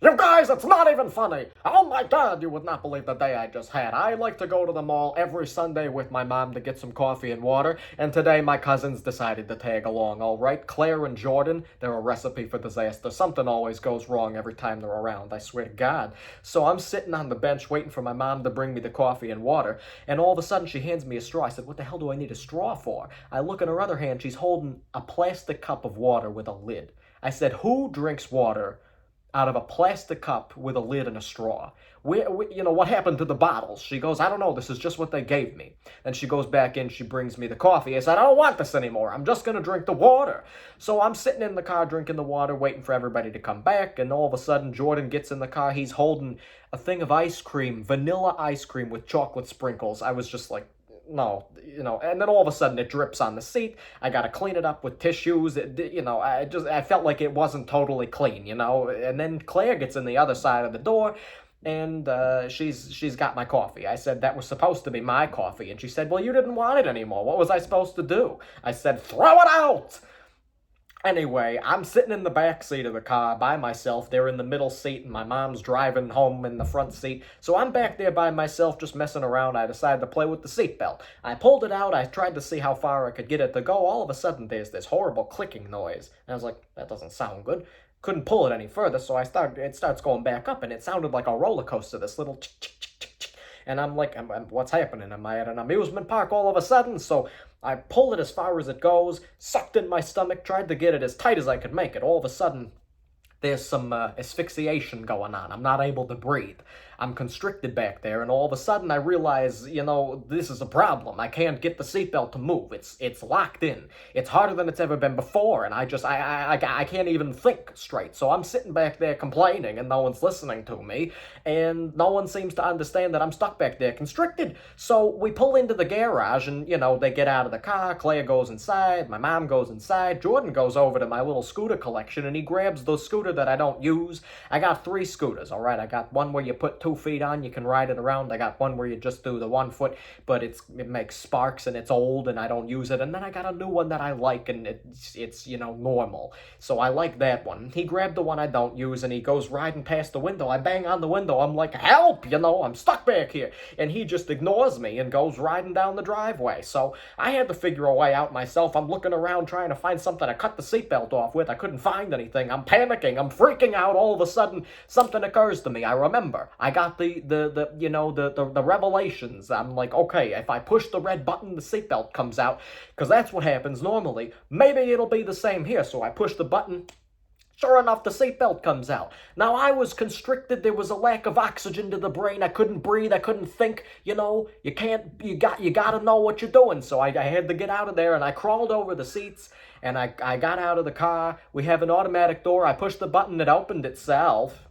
You guys, it's not even funny. Oh my god, you would not believe the day I just had. I like to go to the mall every Sunday with my mom to get some coffee and water, and today my cousins decided to tag along, alright? Claire and Jordan, they're a recipe for disaster. Something always goes wrong every time they're around, I swear to God. So I'm sitting on the bench waiting for my mom to bring me the coffee and water, and all of a sudden she hands me a straw. I said, what the hell do I need a straw for? I look in her other hand, she's holding a plastic cup of water with a lid. I said, who drinks water out of a plastic cup with a lid and a straw? What happened to the bottles? She goes, I don't know, this is just what they gave me. Then she goes back in, she brings me the coffee. I said, I don't want this anymore. I'm just going to drink the water. So I'm sitting in the car drinking the water, waiting for everybody to come back, and all of a sudden Jordan gets in the car. He's holding a thing of ice cream, vanilla ice cream with chocolate sprinkles. I was just like, no, and then all of a sudden it drips on the seat. I gotta clean it up with tissues. I felt like it wasn't totally clean, and then Claire gets in the other side of the door, and she's got my coffee. I said that was supposed to be my coffee, and she said, well, you didn't want it anymore. What was I supposed to do? I said, throw it out. Anyway, I'm sitting in the back seat of the car by myself. They're in the middle seat, and my mom's driving home in the front seat. So I'm back there by myself, just messing around. I decided to play with the seatbelt. I pulled it out. I tried to see how far I could get it to go. All of a sudden, there's this horrible clicking noise. And I was like, that doesn't sound good. Couldn't pull it any further, so it starts going back up, and it sounded like a roller coaster, this little and I'm like, what's happening? Am I at an amusement park all of a sudden? So I pulled it as far as it goes, sucked in my stomach, tried to get it as tight as I could make it. All of a sudden, there's some asphyxiation going on. I'm not able to breathe. I'm constricted back there, and all of a sudden I realize, this is a problem. I can't get the seatbelt to move. It's locked in. It's harder than it's ever been before, and I can't even think straight. So I'm sitting back there complaining, and no one's listening to me, and no one seems to understand that I'm stuck back there constricted. So we pull into the garage, and, they get out of the car. Claire goes inside. My mom goes inside. Jordan goes over to my little scooter collection, and he grabs the scooter that I don't use. I got 3 scooters, all right? I got one where you put 2 feet on, you can ride it around. I got one where you just do the 1 foot, but it makes sparks, and it's old, and I don't use it. And then I got a new one that I like, and it's normal. So I like that one. He grabbed the one I don't use, and he goes riding past the window. I bang on the window. I'm like, help, I'm stuck back here. And he just ignores me and goes riding down the driveway. So I had to figure a way out myself. I'm looking around trying to find something to cut the seatbelt off with. I couldn't find anything. I'm panicking. I'm freaking out. All of a sudden, something occurs to me. I remember. I got the revelations. I'm like, okay, if I push the red button, the seatbelt comes out, because that's what happens normally. Maybe it'll be the same here. So I push the button. Sure enough, the seatbelt comes out. Now, I was constricted. There was a lack of oxygen to the brain. I couldn't breathe. I couldn't think. You gotta know what you're doing. So I had to get out of there, and I crawled over the seats, and I got out of the car. We have an automatic door. I pushed the button. It opened itself.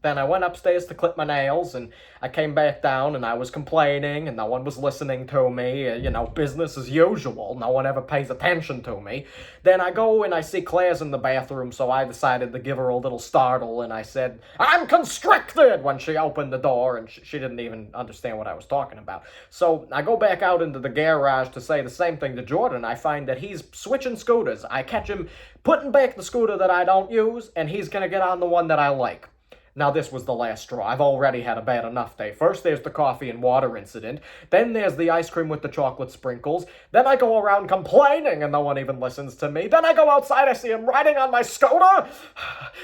Then I went upstairs to clip my nails, and I came back down, and I was complaining, and no one was listening to me. Business as usual. No one ever pays attention to me. Then I go and I see Claire's in the bathroom, so I decided to give her a little startle, and I said, I'm constricted, when she opened the door, and she didn't even understand what I was talking about. So I go back out into the garage to say the same thing to Jordan. I find that he's switching scooters. I catch him putting back the scooter that I don't use, and he's going to get on the one that I like. Now, this was the last straw. I've already had a bad enough day. First, there's the coffee and water incident. Then there's the ice cream with the chocolate sprinkles. Then I go around complaining, and no one even listens to me. Then I go outside, I see him riding on my scooter.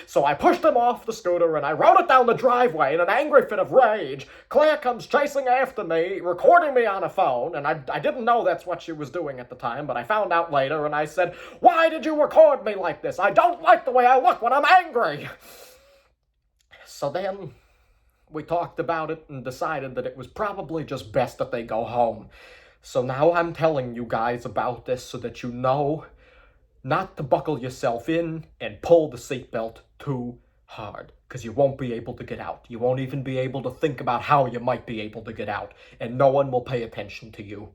So I pushed him off the scooter, and I rode it down the driveway in an angry fit of rage. Claire comes chasing after me, recording me on a phone, and I didn't know that's what she was doing at the time, but I found out later, and I said, why did you record me like this? I don't like the way I look when I'm angry. So then we talked about it and decided that it was probably just best that they go home. So now I'm telling you guys about this so that you know not to buckle yourself in and pull the seatbelt too hard, because you won't be able to get out. You won't even be able to think about how you might be able to get out, and no one will pay attention to you.